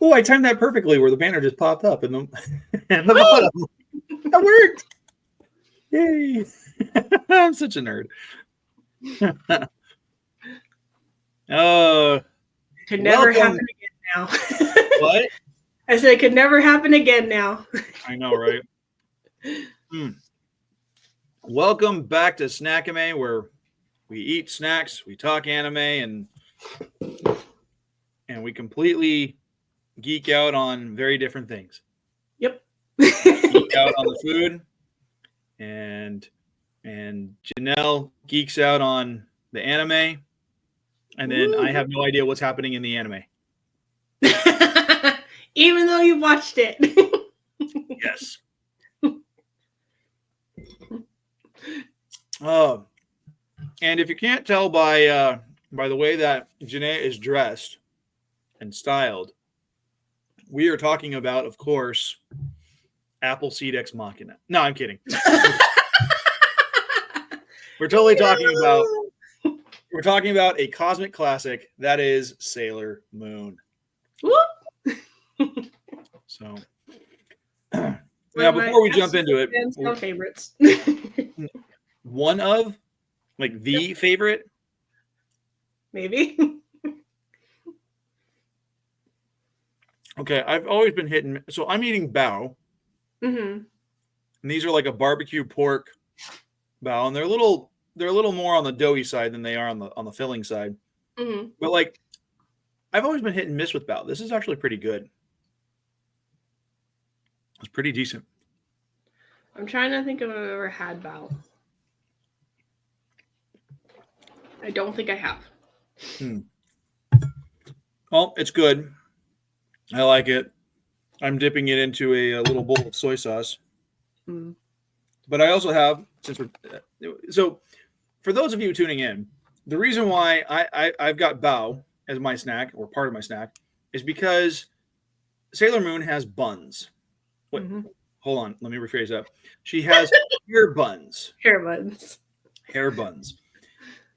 Oh, I timed that perfectly where the banner just popped up in the, in the bottom. That worked. Yay. I'm such a nerd. Could never welcome. happen again now. What? I said it could never happen again now. I know, right? Welcome back to Snack-ime, where we eat snacks, we talk anime, and we completely geek out on very different things. Yep. Geek out on the food, and Janelle geeks out on the anime, and then I have no idea what's happening in the anime. Even though you watched it. Yes. Oh, and if you can't tell by the way that Jenae is dressed and styled, we are talking about, of course, Appleseed Ex Machina. No, I'm kidding. We're totally talking about a cosmic classic that is Sailor Moon. So now, before we jump into it, favorites. One of, like, the favorite, maybe. Okay, I've always been hitting. So I'm eating bao, Mm-hmm. and these are like a barbecue pork bao, and they're a little more on the doughy side than they are on the filling side. Mm-hmm. But like, I've always been hit and miss with bao. This is actually pretty good. It's pretty decent. I'm trying to think if I've ever had bao. I don't think I have. Well, it's good. I like it. I'm dipping it into a little bowl of soy sauce. Mm. But I also have, so for those of you tuning in, the reason why I've got bao as my snack, or part of my snack, is because Sailor Moon has buns. What? Mm-hmm. Hold on, let me rephrase that. She has hair buns. Hair buns. Hair buns.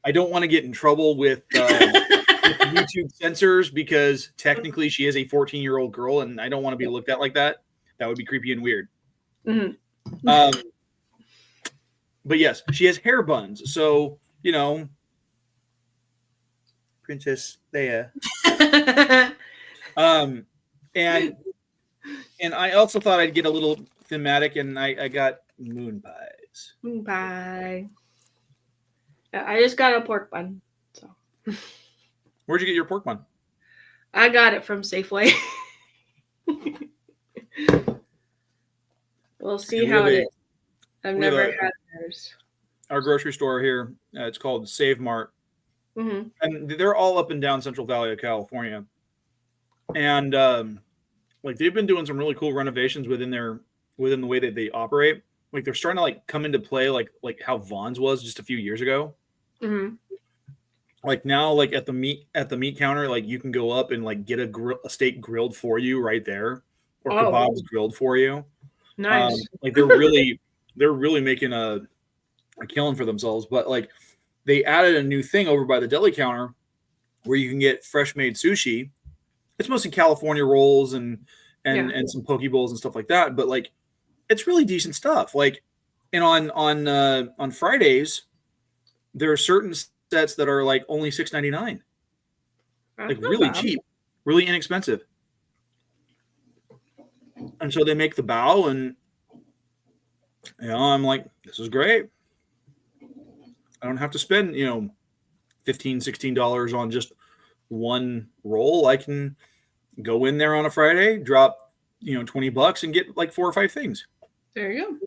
I don't want to get in trouble with YouTube censors, because technically she is a 14-year-old girl, and I don't want to be looked at like that. That would be creepy and weird. Mm-hmm. But yes, she has hair buns. So, Princess Leia. And I also thought I'd get a little thematic, and I got moon pies. Moon pie. I just got a pork bun. So. Where'd you get your pork bun? I got it from Safeway. We'll see how it is. I've never had theirs. Our grocery store here, it's called Save Mart. Mm-hmm. And they're all up and down Central Valley of California. And like, they've been doing some really cool renovations within the way that they operate. Like, they're starting to like come into play like how Vaughn's was just a few years ago. Mm-hmm. Like, now, like at the meat counter, like, you can go up and like get a steak grilled for you right there, or kebabs grilled for you. Nice. Like, they're really making a killing for themselves. But like, they added a new thing over by the deli counter where you can get fresh made sushi. It's mostly California rolls and some poke bowls and stuff like that. But like, it's really decent stuff. Like, and on Fridays, there are certain sets that are like only $6.99. Like, really cheap, really inexpensive. And so they make the bao, and I'm like, this is great. I don't have to spend $15, $16 on just one roll. I can go in there on a Friday, drop $20, and get like 4 or 5 things. There you go.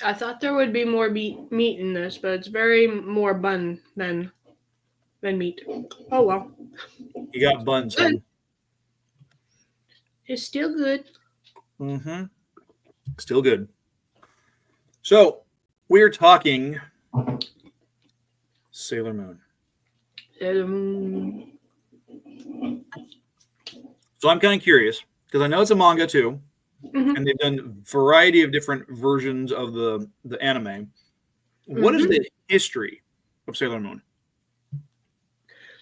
I thought there would be more meat in this, but it's very more bun than meat. Oh well. You got buns. Huh? It's still good. Mm-hmm. Still good. So we're talking Sailor Moon. Sailor Moon. So I'm kind of curious, because I know it's a manga too. Mm-hmm. And they've done a variety of different versions of the anime. What is the history of Sailor Moon?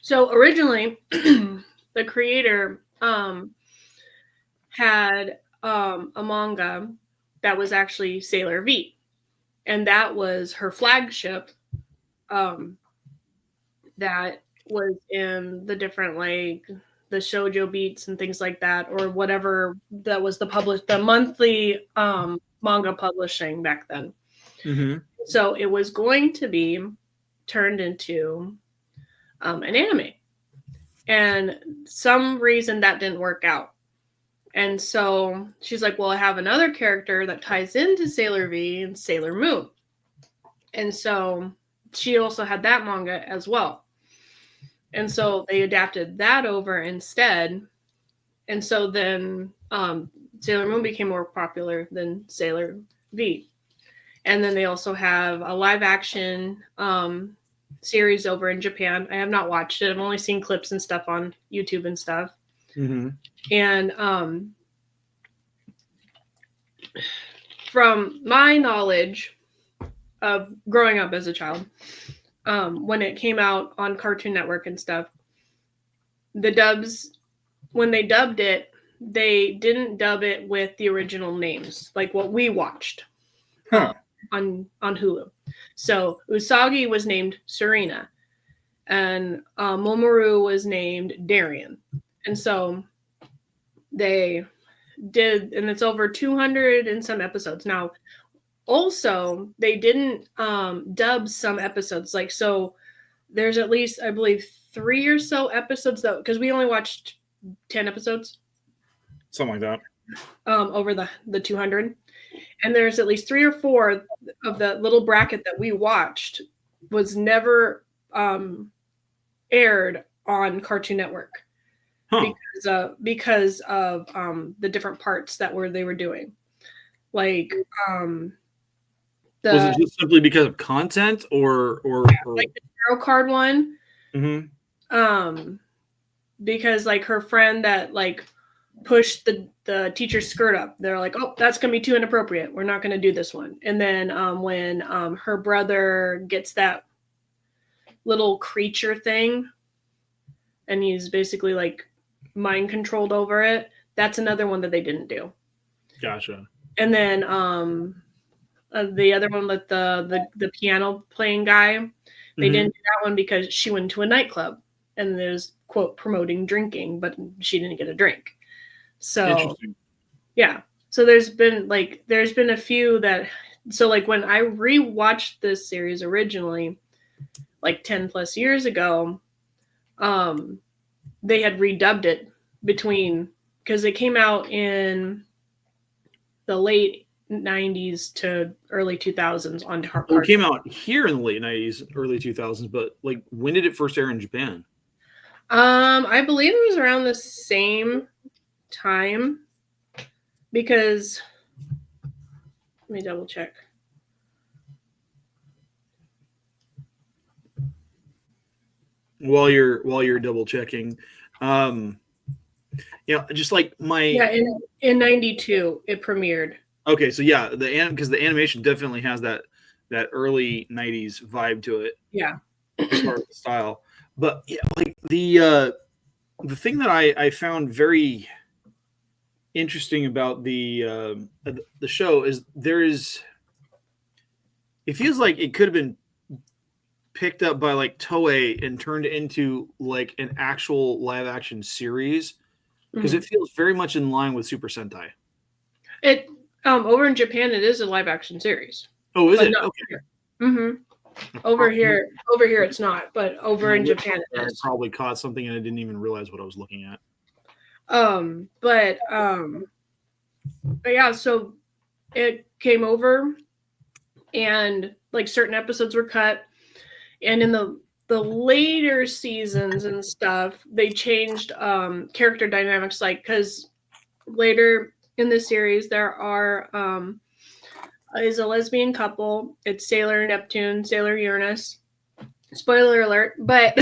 So originally, the creator had a manga that was actually Sailor V, and that was her flagship. That was in the different like the shoujo beats and things like that, or whatever that was the monthly manga publishing back then. Mm-hmm. So it was going to be turned into an anime, and some reason that didn't work out. And so she's like, well, I have another character that ties into Sailor V and Sailor Moon. And so she also had that manga as well. And so they adapted that over instead. And so then Sailor Moon became more popular than Sailor V. And then they also have a live action series over in Japan. I have not watched it. I've only seen clips and stuff on YouTube and stuff. Mm-hmm. And from my knowledge of growing up as a child, when it came out on Cartoon Network and stuff, the dubs, when they dubbed it, they didn't dub it with the original names, like what we watched on Hulu. So Usagi was named Serena, and Momoru was named Darian. And so they did, and it's over 200 and some episodes. Now, also, they didn't dub some episodes. Like, so there's at least, I believe, 3 or so episodes, though, because we only watched 10 episodes. Something like that. Over the 200. And there's at least 3 or 4 of the little bracket that we watched was never aired on Cartoon Network because of the different parts that they were doing. Like was it just simply because of content or like the tarot card one? Mm-hmm. Because like her friend that like pushed the teacher's skirt up, they're like, oh, that's gonna be too inappropriate, we're not gonna do this one. And then when her brother gets that little creature thing and he's basically like mind controlled over it, that's another one that they didn't do. Gotcha. And then the other one with the piano playing guy, they Mm-hmm. didn't do that one because she went to a nightclub and there's quote promoting drinking, but she didn't get a drink. So yeah, so there's been a few that, so like when I rewatched this series originally like 10 plus years ago, they had redubbed it because it came out in the late 90s to early 2000s on Hard. It came out here in the late 90s, early 2000s, but like when did it first air in Japan? I believe it was around the same time, because let me double check. While you're double checking, just like in 92 it premiered. Okay, so yeah, because the animation definitely has that early 90s vibe to it. Yeah. As far as the style. But yeah, like the thing that I found very interesting about the show is it feels like it could have been picked up by like Toei and turned into like an actual live action series, because it feels very much in line with Super Sentai. It over in Japan it is a live action series. Oh, is it? Okay. Here. Mm-hmm. Over here it's not, but over in Japan it is. I probably caught something and I didn't even realize what I was looking at. But yeah, so it came over and like certain episodes were cut, and in the later seasons and stuff they changed character dynamics, like because later in the series there is a lesbian couple. It's Sailor Neptune, Sailor Uranus. Spoiler alert. But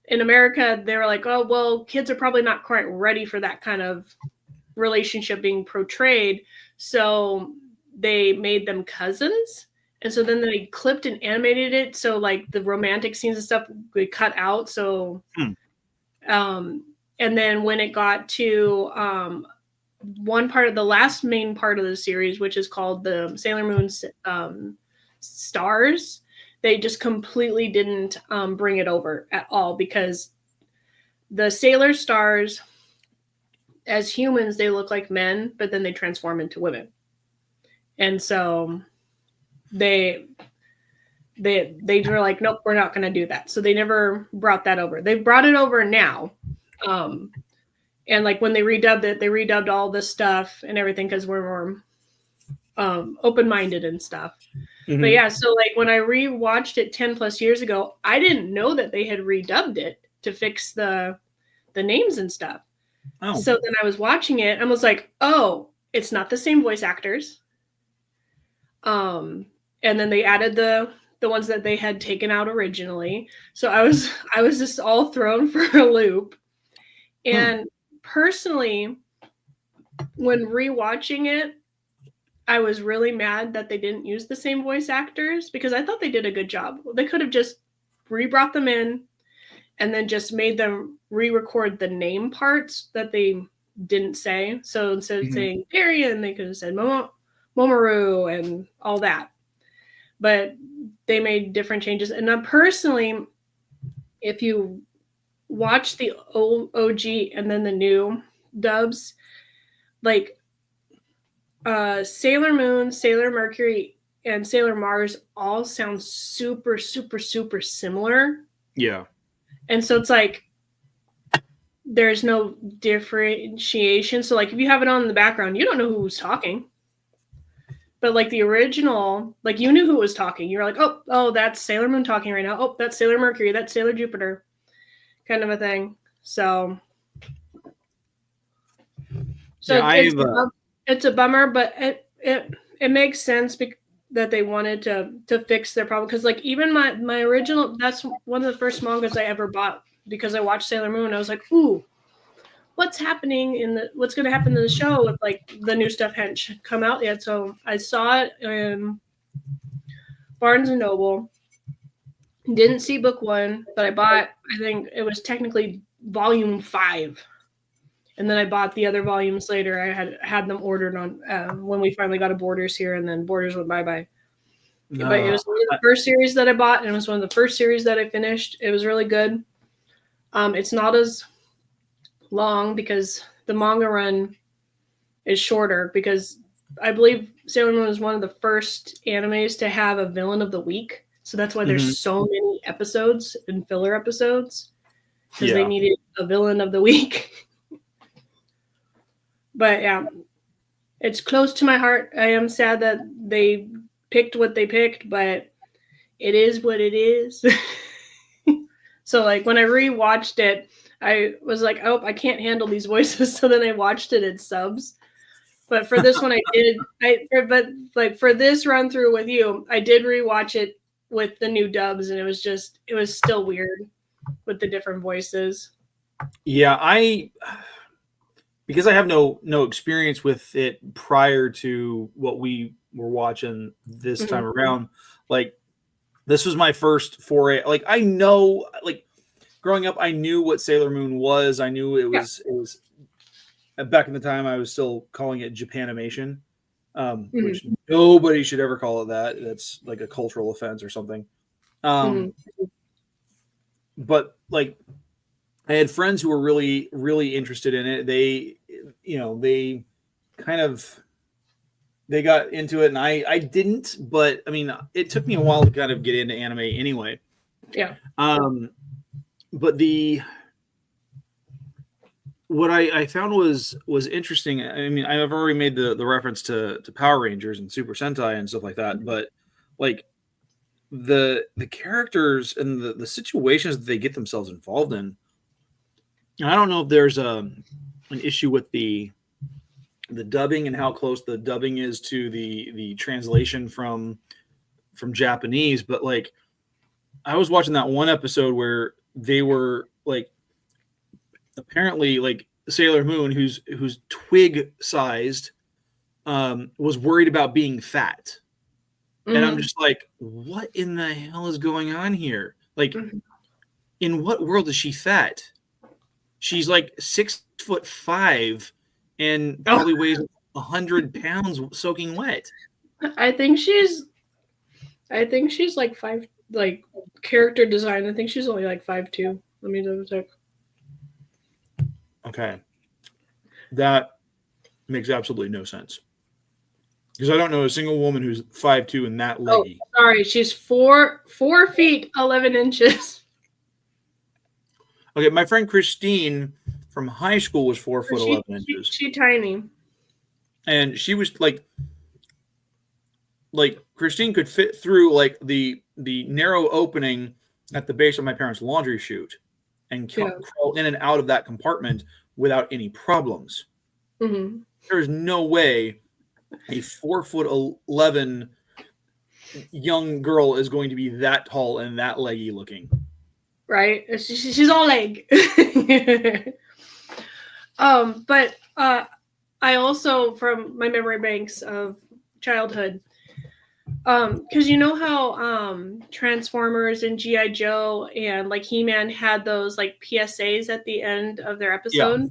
in America, they were like, oh, well, kids are probably not quite ready for that kind of relationship being portrayed. So they made them cousins. And so then they clipped and animated it. So like the romantic scenes and stuff we cut out. So, and then when it got to one part of the last main part of the series, which is called the Sailor Moon Stars, they just completely didn't bring it over at all, because the Sailor Stars, as humans, they look like men, but then they transform into women. And so they were like, nope, we're not going to do that. So they never brought that over. They brought it over now. And like when they redubbed it, they redubbed all this stuff and everything because we're more open-minded and stuff. Mm-hmm. But yeah, so like when I rewatched it 10 plus years ago, I didn't know that they had redubbed it to fix the names and stuff. Oh. So then I was watching it and I was like, oh, it's not the same voice actors. And then they added the ones that they had taken out originally. So I was just all thrown for a loop. And personally, when rewatching it, I was really mad that they didn't use the same voice actors, because I thought they did a good job. They could have just re-brought them in and then just made them re-record the name parts that they didn't say. So instead of saying Arian, they could have said Momoru and all that. But they made different changes. And then personally, if you watch the old OG and then the new dubs, like Sailor Moon, Sailor Mercury, and Sailor Mars all sound super, super, super similar. Yeah. And so it's like there's no differentiation. So like if you have it on in the background, you don't know who's talking. But like the original, like you knew who was talking. You're like, oh, that's Sailor Moon talking right now. Oh, that's Sailor Mercury. That's Sailor Jupiter, kind of a thing. So yeah, it's a bummer, but it makes sense that they wanted to fix their problem. Because like even my original, that's one of the first mangas I ever bought, because I watched Sailor Moon. I was like, ooh, what's happening what's going to happen in the show if like the new stuff hadn't come out yet. So I saw it in Barnes and Noble. Didn't see book 1, but I bought, I think it was technically volume 5. And then I bought the other volumes later. I had them ordered on when we finally got a Borders here, and then Borders went bye-bye. No. But it was one of the first series that I bought, and it was one of the first series that I finished. It was really good. It's not as long because the manga run is shorter, because I believe Sailor Moon is one of the first animes to have a villain of the week. So that's why there's so many episodes and filler episodes, because they needed a villain of the week. But yeah, it's close to my heart. I am sad that they picked what they picked, but it is what it is. So like when I rewatched it, I was like, oh, I can't handle these voices. So then I watched it in subs. But for this one, I did. But like for this run through with you, I did rewatch it with the new dubs, and it was still weird with the different voices. Yeah, because I have no experience with it prior to what we were watching this time around. Like this was my first foray. Like I know, like growing up, I knew what Sailor Moon was. I knew it was back in the time I was still calling it Japanimation, which nobody should ever call it that. That's like a cultural offense or something. But like I had friends who were really, really interested in it. They got into it, and I didn't, but I mean, it took me a while to kind of get into anime anyway. Yeah. But what I found was interesting. I mean, I've already made the reference to Power Rangers and Super Sentai and stuff like that, but like the characters and the situations that they get themselves involved in. I don't know if there's an issue with the dubbing and how close the dubbing is to the translation from Japanese, but like I was watching that one episode where they were like apparently like Sailor Moon, who's twig sized, was worried about being fat. And I'm just like, what in the hell is going on here? Like, in what world is she fat? She's like 6'5" and probably weighs 100 pounds soaking wet. I think she's like 5, like character design. I think she's only like 5'2". Let me double check. Okay. That makes absolutely no sense. Because I don't know a single woman who's 5'2" and that leggy. Oh, sorry, she's 4 feet 11 inches. Okay, my friend Christine from high school was 4 foot 11 inches. She's tiny. And she was like Christine could fit through like the narrow opening at the base of my parents' laundry chute and crawl in and out of that compartment without any problems. Mm-hmm. There is no way a 4 foot 11 young girl is going to be that tall and that leggy looking. Right? She's all leg. But I also, from my memory banks of childhood, because you know how Transformers and G.I. Joe and like He-Man had those like PSAs at the end of their episode? Yeah.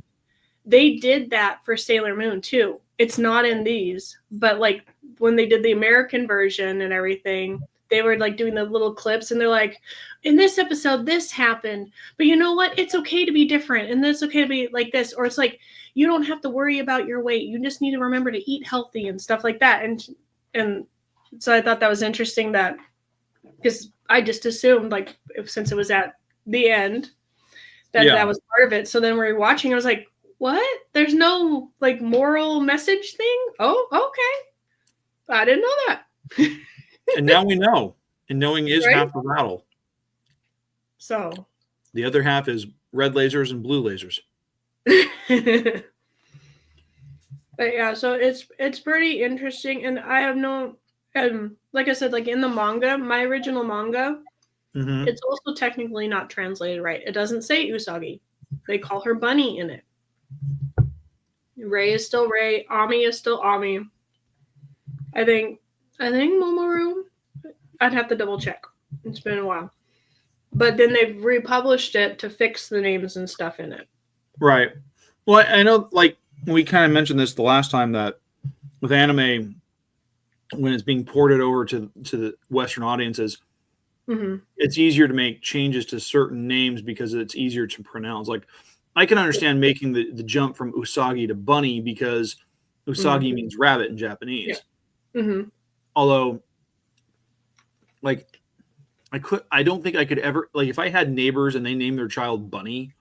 They did that for Sailor Moon too. It's not in these, but like when they did the American version and everything, they were like doing the little clips and they're like, in this episode, this happened, but you know what? It's okay to be different and it's okay to be like this. Or it's like, you don't have to worry about your weight. You just need to remember to eat healthy and stuff like that. And so I thought that was interesting that, because I just assumed like, since it was at the end, that was part of it. So then we're watching, I was like, what? There's no like moral message thing? Oh, okay. I didn't know that. And now we know. And knowing is half the battle. So the other half is red lasers and blue lasers. But yeah, so it's pretty interesting. And I have no, like I said, like in the manga, my original manga, it's also technically not translated right. It doesn't say Usagi. They call her Bunny in it. Ray is still Ray. Ami is still Ami. I think Momoru, I'd have to double check. It's been a while. But then they've republished it to fix the names and stuff in it. Right. Well, I know, like, we kind of mentioned this the last time, that with anime, when it's being ported over to the Western audiences, it's easier to make changes to certain names because it's easier to pronounce. Like, I can understand making the jump from Usagi to Bunny because Usagi means rabbit in Japanese. Yeah. Although, like, I don't think I could ever, like, if I had neighbors and they named their child Bunny,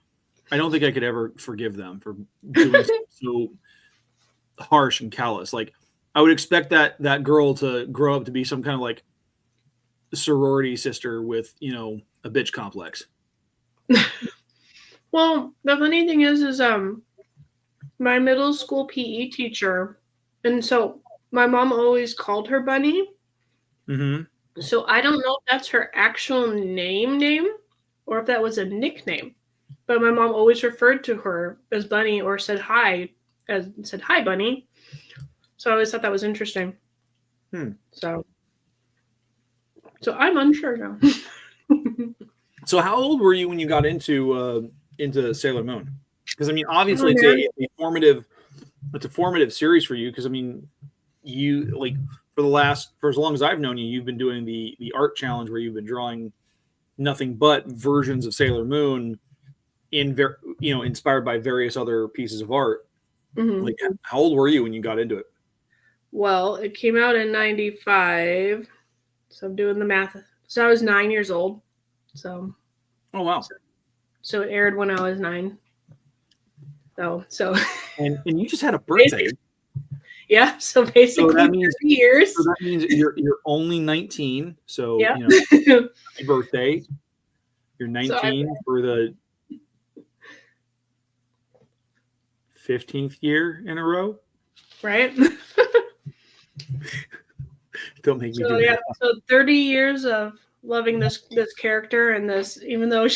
I don't think I could ever forgive them for doing so harsh and callous. Like, I would expect that girl to grow up to be some kind of like sorority sister with, you know, a bitch complex. Well, the funny thing is my middle school PE teacher, and so my mom always called her Bunny. So I don't know if that's her actual name or if that was a nickname. But my mom always referred to her as Bunny or said hi Bunny. So I always thought that was interesting. So I'm unsure now. So how old were you when you got into Sailor Moon? Because I mean, obviously it's a formative series for you. Because I mean, you, like, for as long as I've known you, you've been doing the art challenge where you've been drawing nothing but versions of Sailor Moon inspired by various other pieces of art. Like, how old were you when you got into it? Well, it came out in 95. So I'm doing the math. So I was 9 years old. So. Oh, wow. So it aired when I was 9. So. And you just had a birthday. Yeah. So basically, that means 30 years. So that means you're only 19. So, yeah. Happy birthday. You're 19 for the 15th year in a row. Right. Don't make me do that. So 30 years of loving this character, and this, even though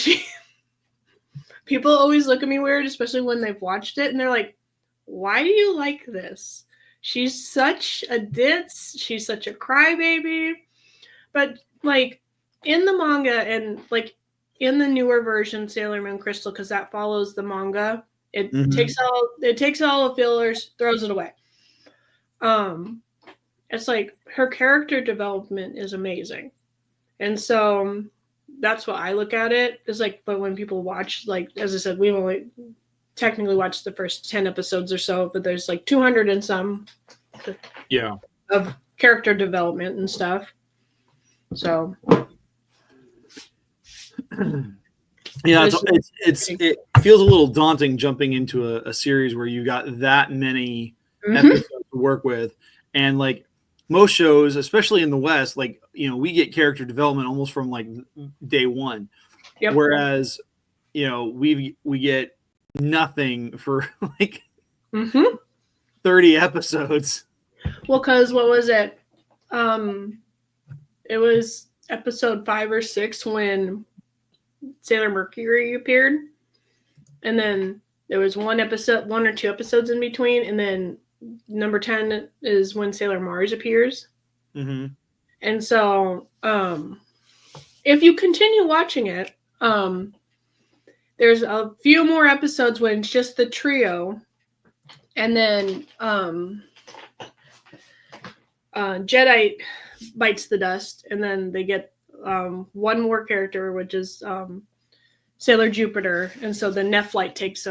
people always look at me weird, especially when they've watched it, and they're like, why do you like this? She's such a ditz. She's such a crybaby. But like in the manga and like in the newer version, Sailor Moon Crystal, because that follows the manga, it takes all the fillers, throws it away. It's like her character development is amazing, and so that's what I look at it. Is like, but when people watch, like as I said, we've only technically watched the first 10 episodes or so, but there's like 200 and some of character development and stuff. So yeah, it feels a little daunting jumping into a series where you got that many episodes to work with, and like most shows, especially in the West, like we get character development almost from like day one, whereas we get nothing for like 30 episodes. Well, because what was it? It was episode 5 or 6 when Sailor Mercury appeared, and then there was one or two episodes in between, and then number 10 is when Sailor Mars appears. And so if you continue watching it, there's a few more episodes when it's just the trio, and then Jedi bites the dust, and then they get one more character, which is Sailor Jupiter, and so the Nephlite takes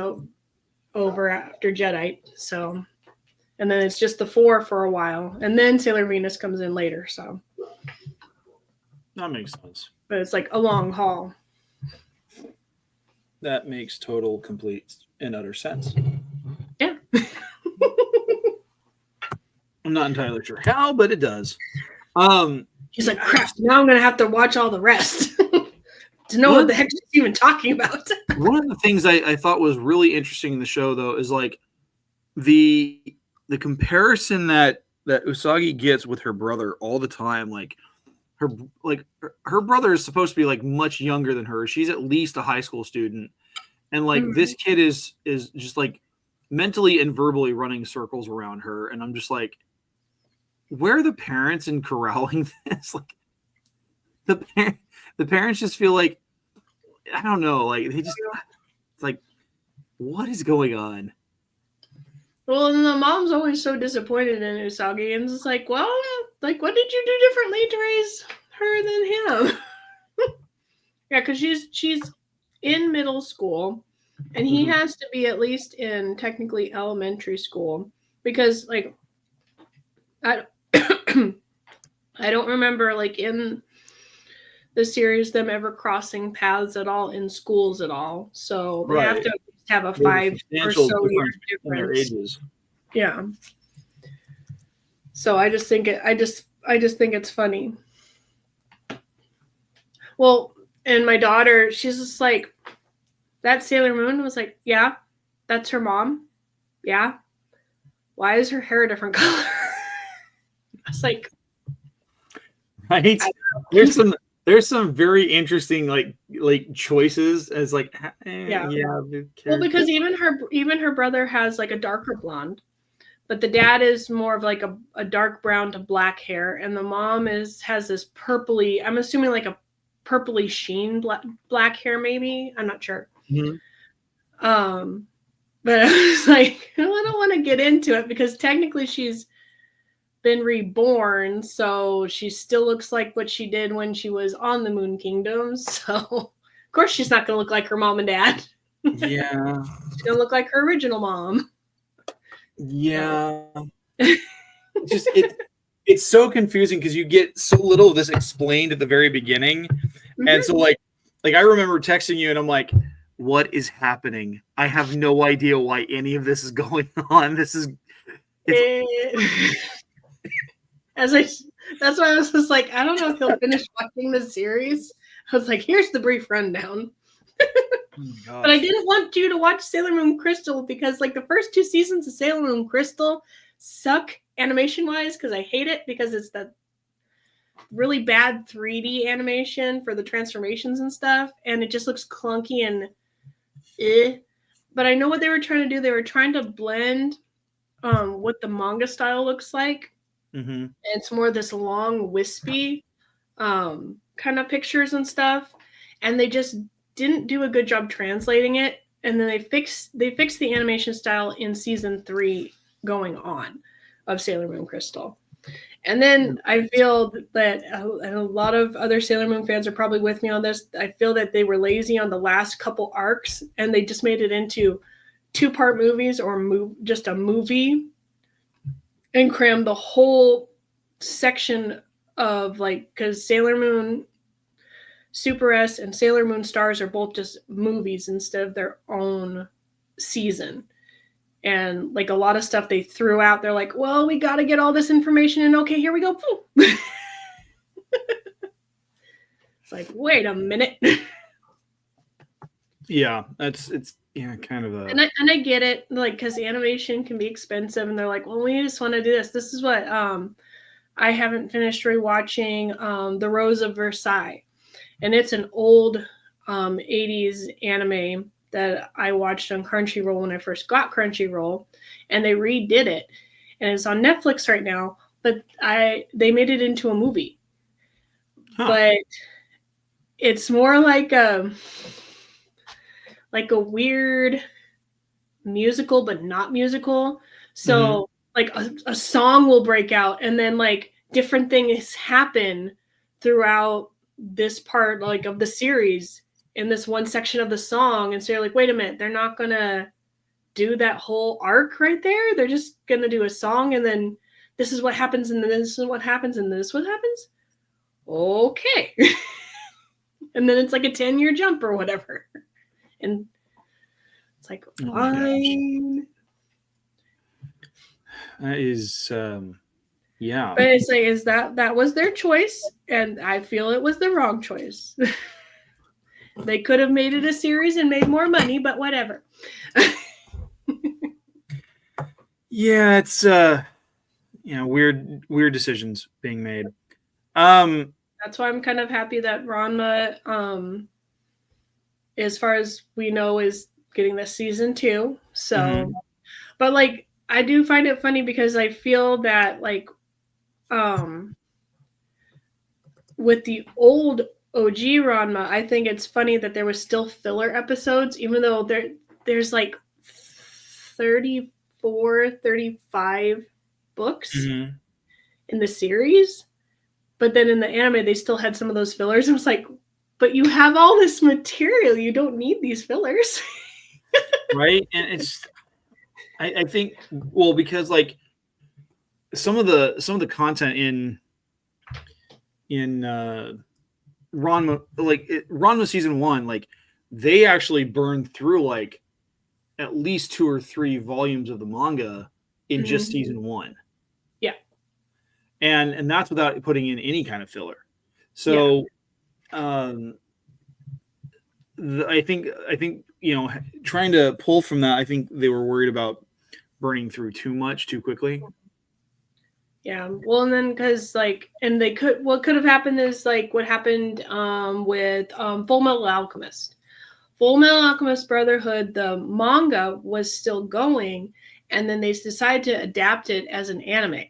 over after Jedi. So, and then it's just the 4 for a while, and then Sailor Venus comes in later. So that makes sense. But it's like a long haul. That makes total, complete, and utter sense. Yeah. I'm not entirely sure how, but it does. He's like, crap, now I'm going to have to watch all the rest to know what the heck she's even talking about. One of the things I thought was really interesting in the show, though, is like the comparison that Usagi gets with her brother all the time. Like her brother is supposed to be like much younger than her. She's at least a high school student. And like this kid is just like mentally and verbally running circles around her. And I'm just like, where are the parents in corralling this? Like the parents just feel like, I don't know, like they just, it's like, what is going on? Well, and the mom's always so disappointed in Usagi, and it's like, well, like, what did you do differently to raise her than him? Yeah, because she's in middle school, and he has to be at least in technically elementary school, because like I don't remember like in the series them ever crossing paths at all in schools at all. So they have to have a 5 or so year difference. In their ages. Yeah. So I just think it's funny. Well, and my daughter, she's just like, that Sailor Moon was like, yeah, that's her mom. Yeah. Why is her hair a different color? I was like, right. There's some very interesting like choices as like yeah. Well, because even her brother has like a darker blonde, but the dad is more of like a dark brown to black hair, and the mom has this purpley, I'm assuming like a purpley sheen black hair, maybe, I'm not sure. But I was like, I don't want to get into it because technically she's been reborn, so she still looks like what she did when she was on the Moon Kingdom. So of course she's not going to look like her mom and dad. Yeah. She's going to look like her original mom. Yeah. It's so confusing because you get so little of this explained at the very beginning. And so like I remember texting you and I'm like, what is happening? I have no idea why any of this is going on. That's why I was just like, I don't know if he'll finish watching the series. I was like, here's the brief rundown. But I didn't want you to watch Sailor Moon Crystal because like the first 2 seasons of Sailor Moon Crystal suck animation wise because I hate it because it's that really bad 3D animation for the transformations and stuff, and it just looks clunky and But I know what they were trying to do. They were trying to blend what the manga style looks like. And it's more this long wispy kind of pictures and stuff, and they just didn't do a good job translating it. And then they fixed the animation style in season 3 going on of Sailor Moon Crystal. And then I feel that and a lot of other Sailor Moon fans are probably with me on this. I feel that they were lazy on the last couple arcs, and they just made it into 2-part movies or just a movie, and crammed the whole section of like, because Sailor Moon Super S and Sailor Moon Stars are both just movies instead of their own season. And like a lot of stuff they threw out, they're like, well, we got to get all this information in. Okay, here we go. It's like, wait a minute. Yeah, it's kind of a. And I get it, like, because animation can be expensive, and they're like, well, we just want to do this. This is what I haven't finished rewatching The Rose of Versailles, and it's an old 80s anime that I watched on Crunchyroll when I first got Crunchyroll, and they redid it, and it's on Netflix right now. But they made it into a movie, but it's more like a weird musical, but not musical. So like a song will break out, and then like different things happen throughout this part like of the series in this one section of the song. And so you're like, wait a minute, they're not gonna do that whole arc right there. They're just gonna do a song, and then this is what happens, and then this is what happens, and this is what happens. Okay. And then it's like a 10-year jump or whatever. And it's like, fine. That is, yeah. But it's like, that was their choice, and I feel it was the wrong choice. They could have made it a series and made more money, but whatever. Yeah, it's weird decisions being made. That's why I'm kind of happy that Ranma, as far as we know, is getting this season 2. So, but like, I do find it funny because I feel that like, with the old OG Ranma, I think it's funny that there was still filler episodes, even though there's like 34, 35 books in the series. But then in the anime, they still had some of those fillers. I was like, but you have all this material. You don't need these fillers. Right? And I think, well, because like some of the content in Ranma, like Ranma season 1, like they actually burned through like at least 2 or 3 volumes of the manga in just season 1. Yeah. And that's without putting in any kind of filler. So I think trying to pull from that, I think they were worried about burning through too much too quickly. Yeah, well, and then because like, and what could have happened is like what happened with Full Metal Alchemist. Full Metal Alchemist Brotherhood, the manga was still going, and then they decided to adapt it as an anime.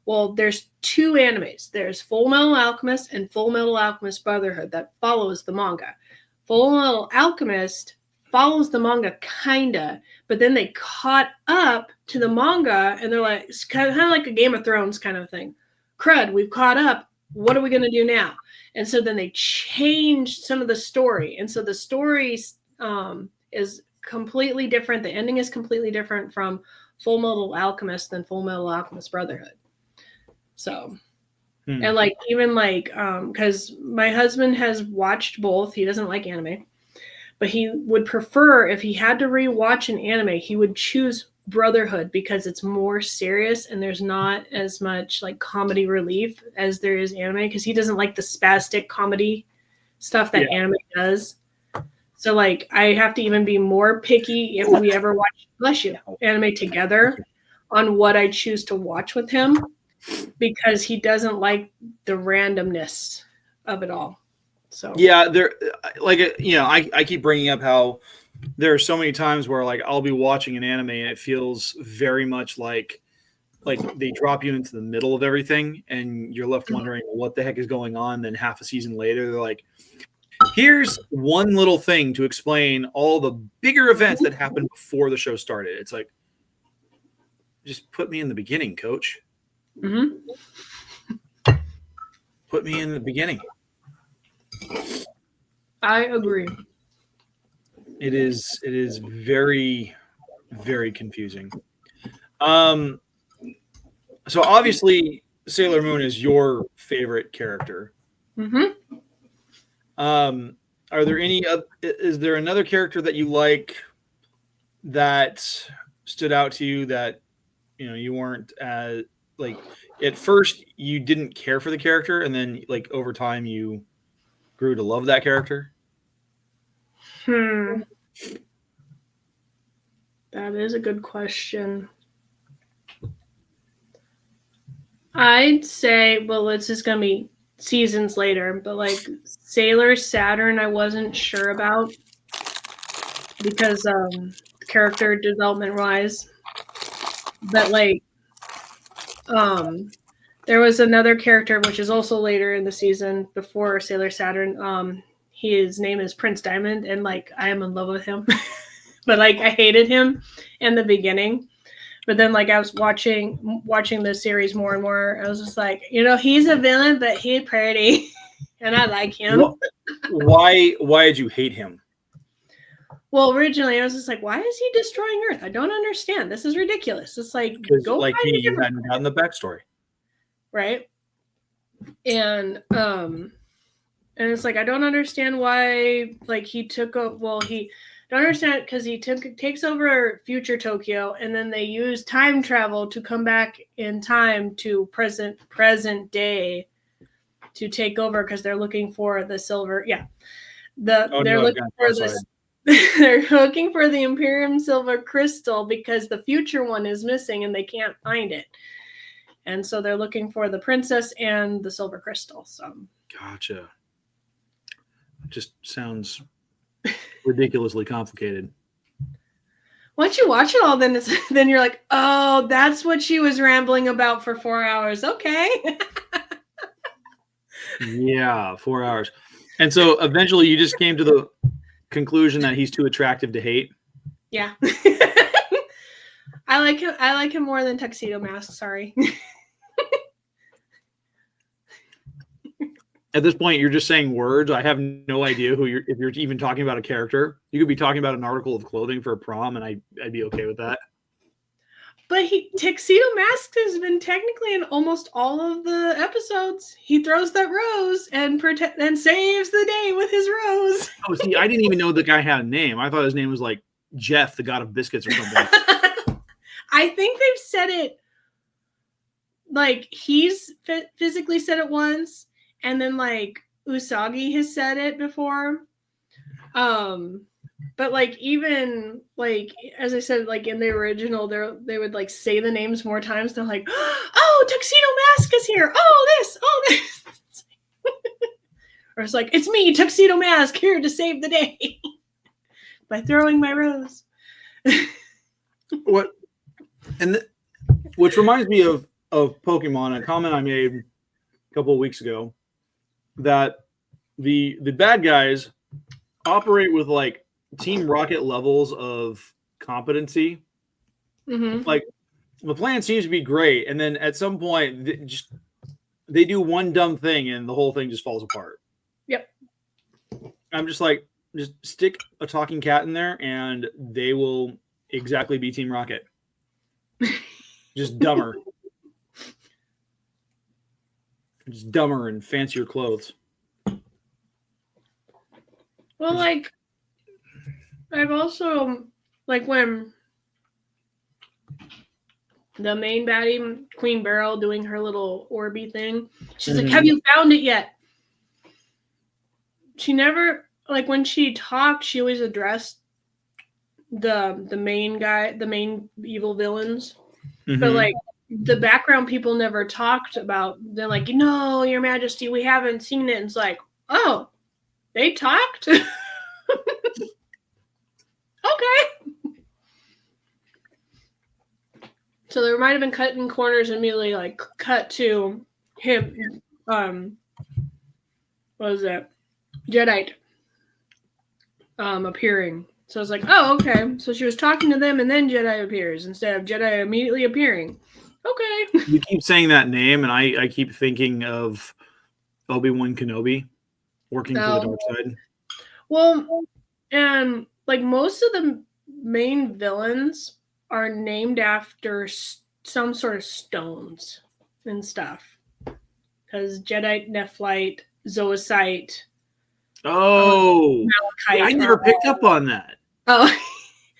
Well, there's 2 animes. There's Full Metal Alchemist and Full Metal Alchemist Brotherhood that follows the manga. Full Metal Alchemist follows the manga kinda, but then they caught up to the manga, and they're like, it's kind of like a Game of Thrones kind of thing. Crud, we've caught up. What are we going to do now? And so then they changed some of the story, and so the story is completely different. The ending is completely different from Full Metal Alchemist than Full Metal Alchemist Brotherhood. So, and like even like because my husband has watched both. He doesn't like anime. But he would prefer, if he had to rewatch an anime, he would choose Brotherhood because it's more serious and there's not as much like comedy relief as there is anime, because he doesn't like the spastic comedy stuff that anime does. So like I have to even be more picky if we ever watch anime together on what I choose to watch with him, because he doesn't like the randomness of it all. So yeah, there, like, I keep bringing up how there are so many times where like I'll be watching an anime and it feels very much like like they drop you into the middle of everything and you're left wondering what the heck is going on. Then half a season later, they're like, here's one little thing to explain all the bigger events that happened before the show started. It's like, just put me in the beginning, coach. Put me in the beginning. I agree. It is very, very confusing. So obviously Sailor Moon is your favorite character. Are there any is there another character that you like that stood out to you that you weren't as like at first you didn't care for the character and then like over time you grew to love that character? That is a good question. I'd say, well, it's just gonna be seasons later, but like Sailor Saturn, I wasn't sure about because character development wise, but like there was another character which is also later in the season before Sailor Saturn. His name is Prince Diamond, and like I am in love with him, but like I hated him in the beginning. But then, like, I was watching the series more and more. I was just like, he's a villain, but he's pretty, and I like him. Why did you hate him? Well, originally, I was just like, why is he destroying Earth? I don't understand. This is ridiculous. It's like, go like you hadn't gotten the backstory, right? And it's like I don't understand why. Like he took a he. Don't understand because he takes over future Tokyo and then they use time travel to come back in time to present day to take over because they're looking for the silver. Yeah, they're looking for this. They're looking for the Imperium Silver Crystal because the future one is missing and they can't find it, and so they're looking for the princess and the Silver Crystal. So gotcha. Just sounds ridiculously complicated. Once you watch it all, then you're like, oh, that's what she was rambling about for 4 hours. Okay. Yeah, 4 hours. And so eventually you just came to the conclusion that he's too attractive to hate. Yeah. I like him more than Tuxedo Mask. Sorry. At this point, you're just saying words. I have no idea if you're even talking about a character. You could be talking about an article of clothing for a prom, and I'd be okay with that. But Tuxedo Mask has been technically in almost all of the episodes. He throws that rose and saves the day with his rose. Oh, see, I didn't even know the guy had a name. I thought his name was like Jeff, the god of biscuits or something. I think they've said it, like he's physically said it once. And then like Usagi has said it before. But like even like as I said, like in the original, they would like say the names more times. They're like, oh, Tuxedo Mask is here. Oh, this. Or it's like, it's me, Tuxedo Mask, here to save the day by throwing my rose. What? And which reminds me of Pokemon, a comment I made a couple of weeks ago. That the bad guys operate with like Team Rocket levels of competency. Mm-hmm. Like the plan seems to be great, and then at some point they do one dumb thing and the whole thing just falls apart. Yep. I'm just like, just stick a talking cat in there and they will exactly be Team Rocket. Just dumber. Just dumber and fancier clothes. Well, like, I've also, like, when the main baddie, Queen Beryl, doing her little Orby thing, she's like, have you found it yet? She never, like, when she talked, she always addressed the main guy, the main evil villains. Mm-hmm. But, like, the background people never talked about. They're like, no, Your Majesty, we haven't seen it. And it's like, oh, they talked? Okay. So there might have been cutting corners immediately, like cut to him. What was that? Jedi appearing. So I was like, oh, okay. So she was talking to them, and then Jedi appears instead of Jedi immediately appearing. Okay. You keep saying that name, and I keep thinking of Obi-Wan Kenobi working for the dark side. Well, and like most of the main villains are named after some sort of stones and stuff. Because Jedi, Nephlite, Zoisite. Oh, I never picked up on that. Oh,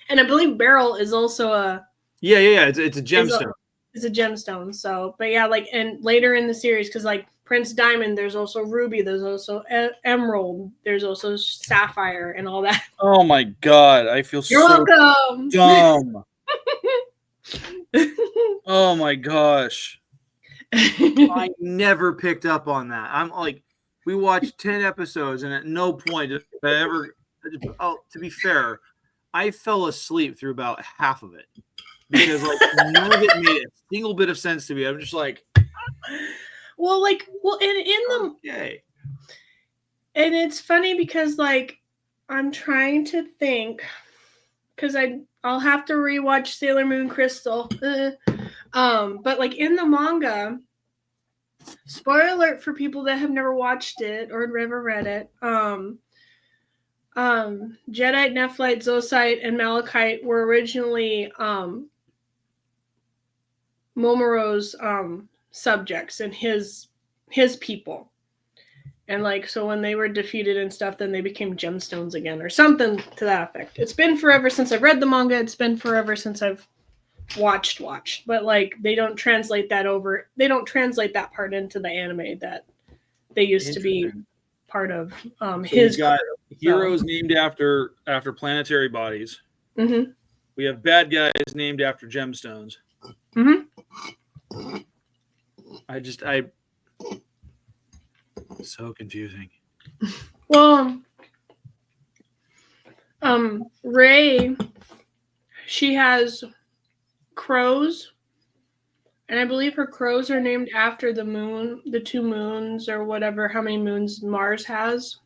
and I believe Beryl is also a. Yeah. It's a gemstone. It's a gemstone. So, but yeah, like, and later in the series, because like Prince Diamond, there's also Ruby, there's also Emerald, there's also Sapphire, and all that. Oh my god, I feel You're so welcome. dumb. Oh my gosh. I never picked up on that. I'm like, we watched 10 episodes, and at no point did I ever. Oh, to be fair, I fell asleep through about half of it because like none of it made a single bit of sense to me. I'm just like, well, and in the okay. And it's funny because like I'm trying to think because I'll have to rewatch Sailor Moon Crystal. But like in the manga, spoiler alert for people that have never watched it or never read it. Jedi, Nephlite, Zoisite, and Malachite were originally Momoro's subjects and his people. And like so when they were defeated and stuff, then they became gemstones again or something to that effect. It's been forever since I've read the manga. It's been forever since I've watched. But like they don't translate that part into the anime that they used to be part of his. We've got heroes named after planetary bodies. Mm-hmm. We have bad guys named after gemstones. Mm-hmm. So confusing. Well, Rey, she has crows, and I believe her crows are named after the moon, the 2 moons or whatever, how many moons Mars has.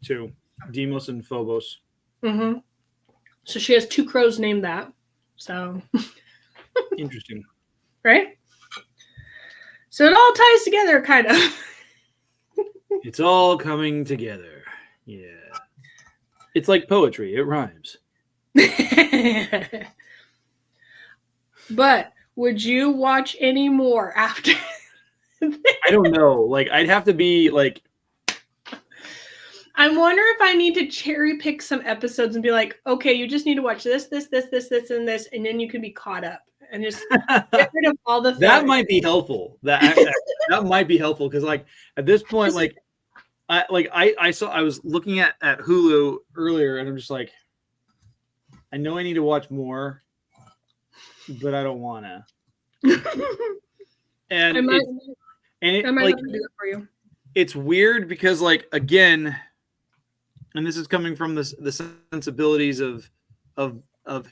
2, Deimos and Phobos. Mm-hmm. So she has 2 crows named that. So interesting, right? So it all ties together, kind of. It's all coming together. Yeah. It's like poetry. It rhymes. But would you watch any more after? I don't know. Like, I'd have to be like. I wonder if I need to cherry pick some episodes and be like, okay, you just need to watch this, and this, and then you can be caught up and just get rid of all the. That might be helpful. That might be helpful because, like, at this point, like. I was looking at Hulu earlier and I'm just like, I know I need to watch more, but I don't want to. And I might like, do that for you. It's weird because like, again, and this is coming from the sensibilities of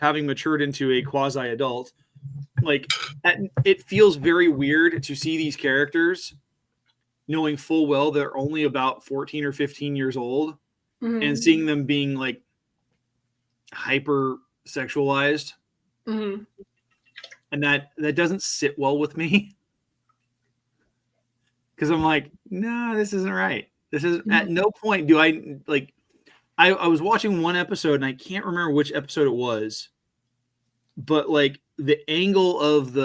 having matured into a quasi adult, like it feels very weird to see these characters knowing full well they're only about 14 or 15 years old and seeing them being like hyper sexualized. And that doesn't sit well with me because I'm like, no, this isn't right. This is at no point do I like, I was watching one episode and I can't remember which episode it was, but like the angle of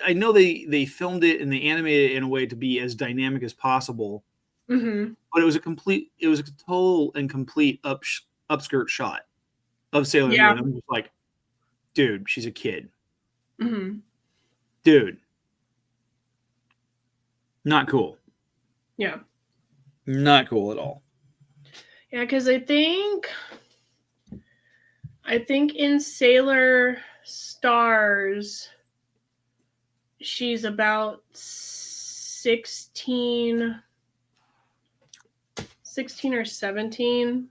I know they filmed it and they animated it in a way to be as dynamic as possible, but it was a total and complete upskirt shot of Sailor Moon. I'm just like, dude, she's a kid. Dude, not cool. Yeah, not cool at all. Yeah, because I think in Sailor Stars, she's about 16 or 17.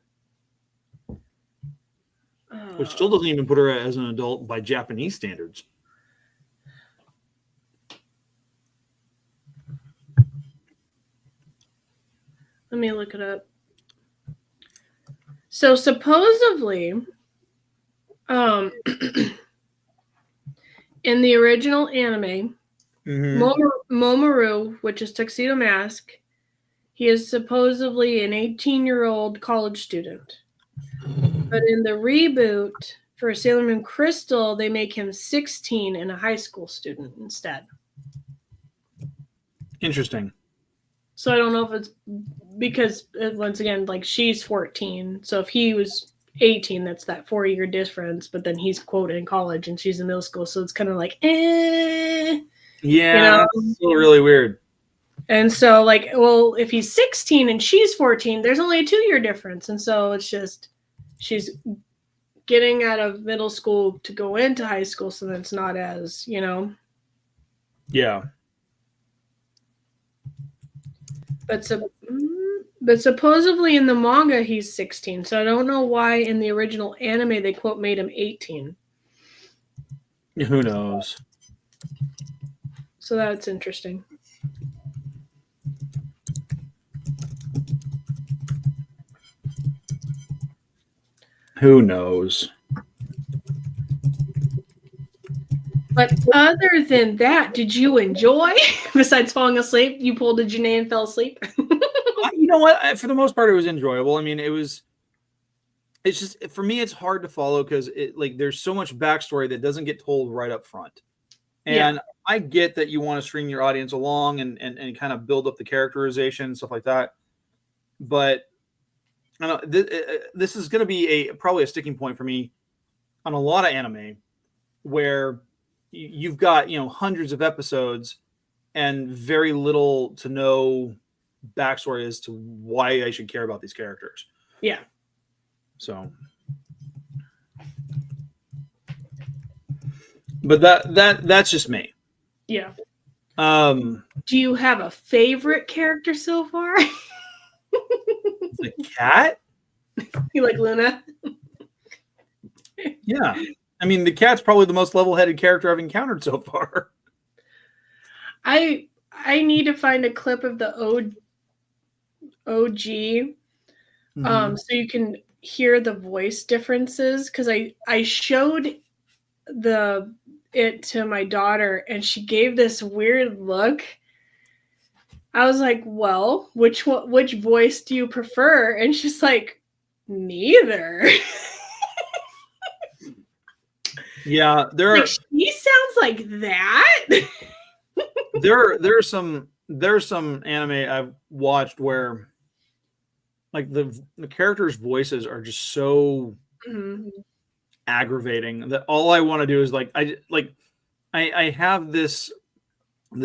Which still doesn't even put her as an adult by Japanese standards. Let me look it up. So supposedly, in the original anime, Momoru, which is Tuxedo Mask, he is supposedly an 18-year-old college student. But in the reboot for Sailor Moon Crystal, they make him 16 and a high school student instead. Interesting. So I don't know if it's because, once again, like she's 14. So if he was 18, that's that 4-year difference. But then he's, quote, in college and she's in middle school. So it's kind of like, Yeah, you know? that's still really weird. And so, like, well, if he's 16 and she's 14, there's only a 2-year difference. And so it's just, she's getting out of middle school to go into high school. So that's not as, Yeah. But supposedly in the manga, he's 16. So I don't know why in the original anime they, quote, made him 18. Who knows? So that's interesting. Who knows? But other than that, did you enjoy? Besides falling asleep, you pulled a Jenae and fell asleep? You know what? For the most part, it was enjoyable. I mean, it's just, for me, it's hard to follow because there's so much backstory that doesn't get told right up front. And I get that you want to string your audience along and kind of build up the characterization and stuff like that. But I don't know, this is going to be probably a sticking point for me on a lot of anime where you've got, hundreds of episodes and very little to no backstory as to why I should care about these characters. Yeah. So, but that's just me. Yeah. Do you have a favorite character so far? The cat? You like Luna? Yeah. I mean, the cat's probably the most level-headed character I've encountered so far. I need to find a clip of the OG, so you can hear the voice differences, because I showed it to my daughter and she gave this weird look. I was like, well, which voice do you prefer? And she's like, neither. Yeah, she sounds like that. there's some anime I've watched where like the characters' voices are just so aggravating that all I want to do is I have this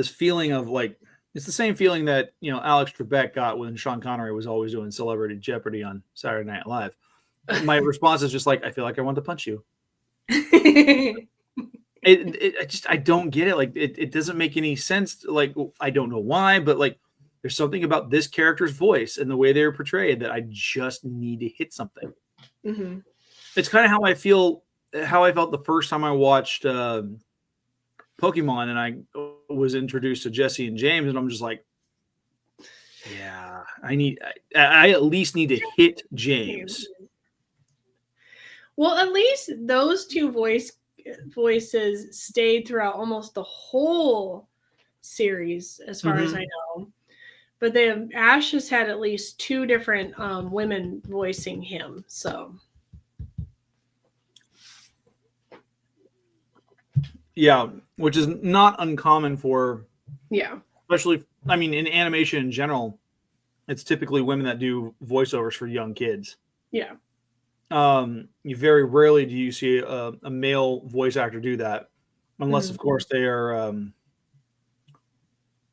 feeling of like, it's the same feeling that Alex Trebek got when Sean Connery was always doing Celebrity Jeopardy on Saturday Night Live. My response is just like, I feel like I want to punch you. I don't get it. Like it doesn't make any sense. Like I don't know why, but like there's something about this character's voice and the way they're portrayed that I just need to hit something. Mm-hmm. It's kind of how I felt the first time I watched Pokemon and I was introduced to Jesse and James, and I'm just like, yeah, I at least need to hit James. Well, at least those two voices stayed throughout almost the whole series, as far as I know. But Ash has had at least 2 different women voicing him. So, yeah, which is not uncommon for, especially, I mean, in animation in general, it's typically women that do voiceovers for young kids. Yeah. You very rarely do you see a male voice actor do that, unless of course they are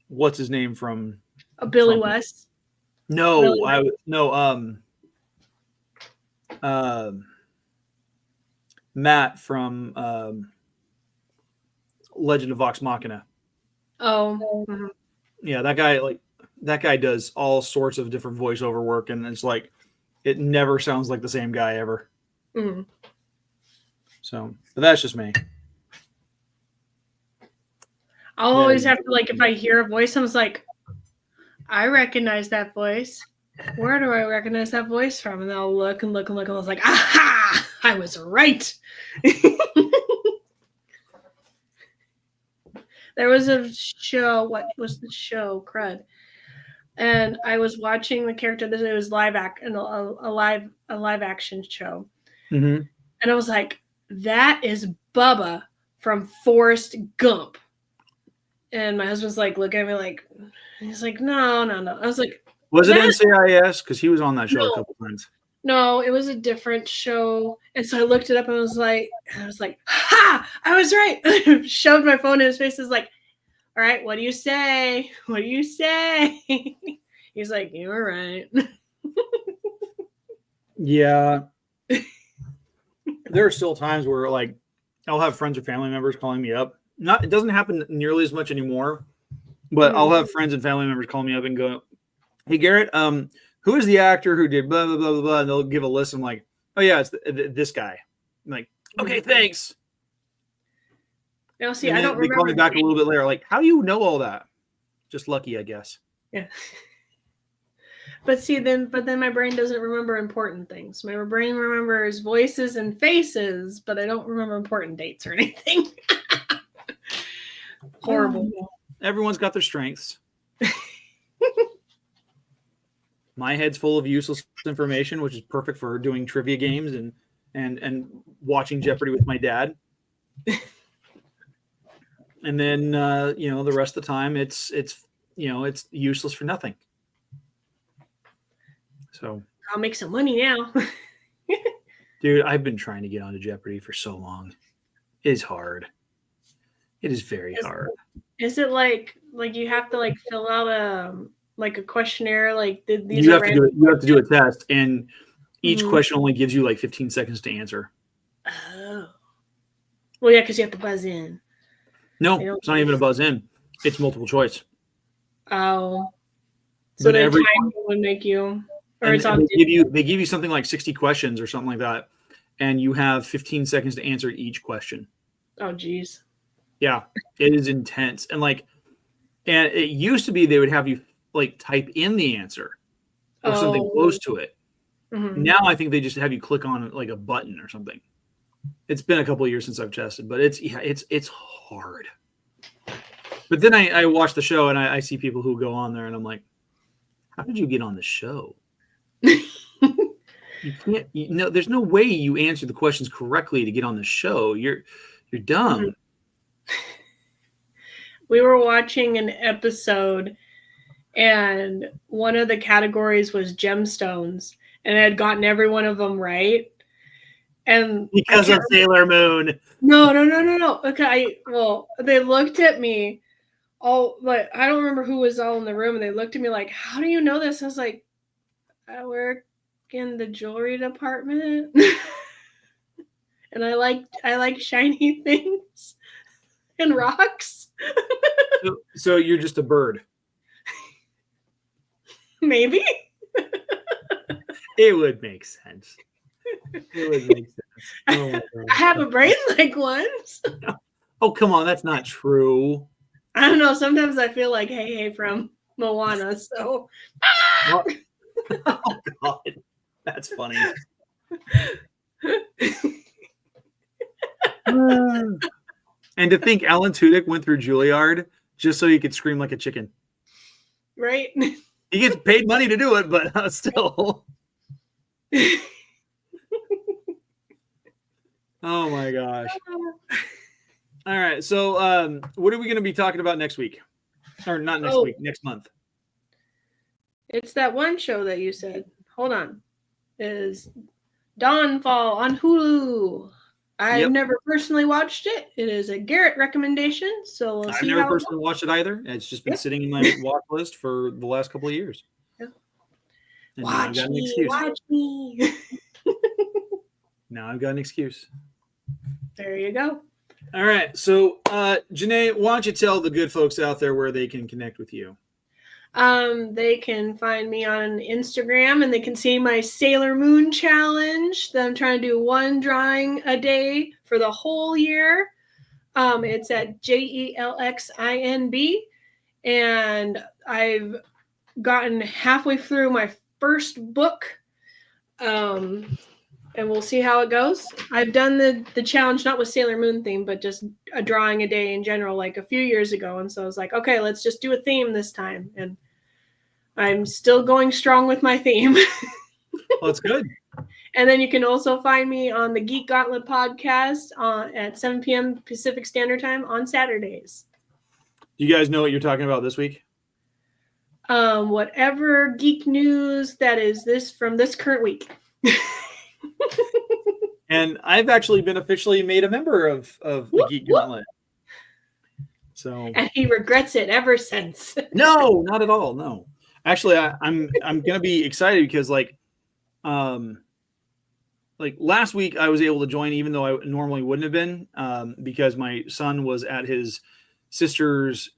what's his name from Billy West? No, Billy Matt from Legend of Vox Machina. Oh. Yeah, that guy does all sorts of different voiceover work, and it's like it never sounds like the same guy ever. So, but that's just me. I'll always have to, like, if I hear a voice, I was like, I recognize that voice. where do I recognize that voice from? And they'll look and look and look, and I was like, aha! I was right. There was a show. What was the show? Crud. And I was watching the character. It was a live action show, Mm-hmm. and I was like, "That is Bubba from Forrest Gump." And my husband's like, looking at me like, he's like, "No, no, no." I was like, Was it NCIS? Because he was on that show a couple times. No, it was a different show. And so I looked it up and I was like, ha! I was right. I shoved my phone in his face. Is like, all right, what do you say? What do you say? He's like, you were right. Yeah. There are still times where like I'll have friends or family members calling me up. It doesn't happen nearly as much anymore, but I'll have friends and family members call me up and go, "Hey Garrett, who is the actor who did blah blah blah blah blah?" And they'll give a list. I'm like, "Oh yeah, it's this guy." I'm like, "Okay, thanks." Now see, And I don't remember. They call me back a little bit later, like, "How do you know all that?" Just lucky, I guess. Yeah. But then my brain doesn't remember important things. My brain remembers voices and faces, but I don't remember important dates or anything. Horrible. Everyone's got their strengths. My head's full of useless information, which is perfect for doing trivia games and watching Jeopardy with my dad. And then the rest of the time it's useless for nothing. So I'll make some money now. Dude, I've been trying to get onto Jeopardy for so long. It is hard. It is very hard. Is it like you have to fill out a questionnaire? You have to do a test, and each question only gives you 15 seconds to answer. Oh. Well, yeah, because you have to buzz in. No, it's not even a buzz in. It's multiple choice. Oh. So the time would make you... Or it's on they give you something like 60 questions or something like that, and you have 15 seconds to answer each question. Oh, geez. Yeah, it is intense. And it used to be they would have you type in the answer or something close to it. Mm-hmm. Now I think they just have you click on a button or something. It's been a couple of years since I've tested, but it's hard. But then I watch the show and I see people who go on there and I'm like, how did you get on the show? You can't. There's no way you answer the questions correctly to get on the show. You're dumb. Mm-hmm. We were watching an episode, and one of the categories was gemstones, and I had gotten every one of them right. And because of Sailor Moon. No. Okay, they looked at me. I don't remember who was all in the room, and they looked at me like, "How do you know this?" I was like, "I work in the jewelry department, and I like shiny things and rocks." So you're just a bird. Maybe. It would make sense. It would make sense. Oh my God. I have a brain like one. Oh, come on. That's not true. I don't know. Sometimes I feel like Hey from Moana. So. Oh God, that's funny. And to think Alan Tudyk went through Juilliard just so he could scream like a chicken. Right. He gets paid money to do it, but still. Oh my gosh. All right. So what are we going to be talking about next week? Or not next week, next month. It's that one show that you said. Hold on. It is Dawnfall on Hulu. I've never personally watched it. It is a Garrett recommendation, so we'll see. I've never personally watched it either. It's just been sitting in my watch list for the last couple of years. Yep. Watch me. Now I've got an excuse. There you go. All right. So, Jenae, why don't you tell the good folks out there where they can connect with you? They can find me on Instagram, and they can see my Sailor Moon challenge that I'm trying to do one drawing a day for the whole year. It's at JELXINB, and I've gotten halfway through my first book. And we'll see how it goes. I've done the challenge, not with Sailor Moon theme, but just a drawing a day in general, like a few years ago. And so I was like, okay, let's just do a theme this time. And I'm still going strong with my theme. Well, that's good. And then you can also find me on the Geek Gauntlet podcast at 7 p.m. Pacific Standard Time on Saturdays. You guys know what you're talking about this week? Whatever geek news that is from this current week. And I've actually been officially made a member of the Geek Gauntlet. So, and he regrets it ever since. No, not at all. No, actually, I'm gonna be excited because like last week I was able to join, even though I normally wouldn't have been, because my son was at his sister's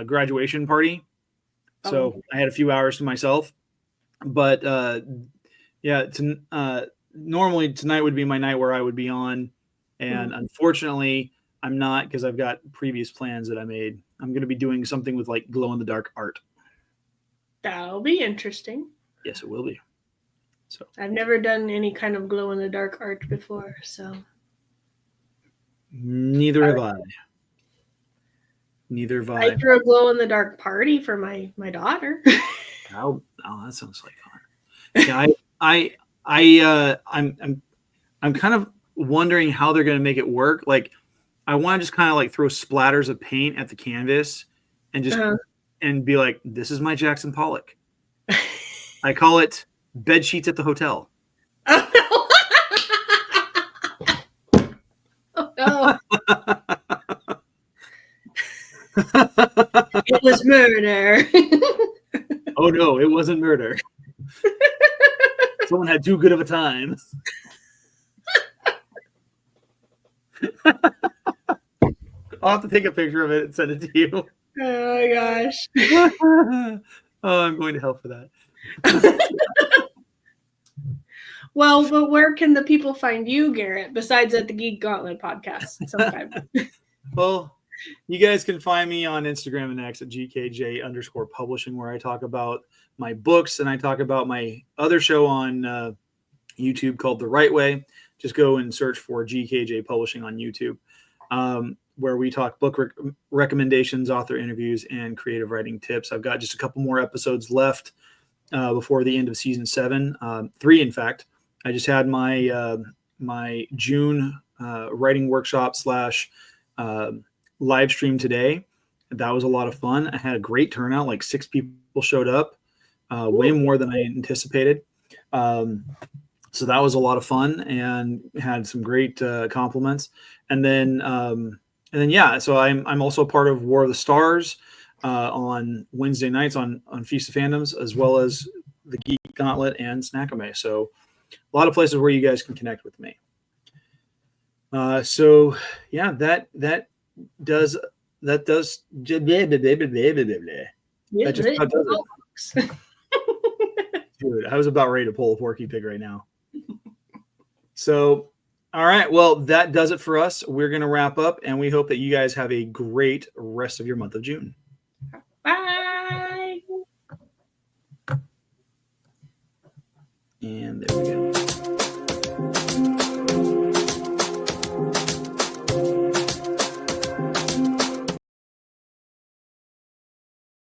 graduation party, so I had a few hours to myself. But normally tonight would be my night where I would be on, and unfortunately I'm not, because I've got previous plans that I made. I'm going to be doing something with like glow in the dark art. That'll be interesting. Yes, it will be. So I've never done any kind of glow in the dark art before, so neither have I. Neither have I. I threw a glow in the dark party for my daughter. Oh, that sounds like fun. Yeah, I'm kind of wondering how they're going to make it work. Like, I want to just kind of like throw splatters of paint at the canvas and just and be like, this is my Jackson Pollock. I call it Bed Sheets at the Hotel. Oh no. It was murder. Oh no, it wasn't murder. Someone had too good of a time. I'll have to take a picture of it and send it to you. Oh my gosh. Oh, I'm going to hell for that. Well, but where can the people find you, Garrett, besides at the Geek Gauntlet podcast sometime? Well, you guys can find me on Instagram and X at GKJ_publishing, where I talk about my books and I talk about my other show on YouTube called The Right Way. Just go and search for GKJ Publishing on YouTube, where we talk book recommendations, author interviews, and creative writing tips. I've got just a couple more episodes left before the end of season 7, 3 in fact. I just had my my June writing workshop / live stream today. That was a lot of fun. I had a great turnout. Like 6 people showed up, way more than I anticipated. So that was a lot of fun and had some great compliments. And then yeah, so I'm also part of War of the Stars on Wednesday nights on Feast of Fandoms, as well as the Geek Gauntlet and Snack-ime. So a lot of places where you guys can connect with me. So yeah, that does that just it. Dude, I was about ready to pull a Porky Pig right now. So, all right. Well, that does it for us. We're going to wrap up, and we hope that you guys have a great rest of your month of June. Bye. And there we go.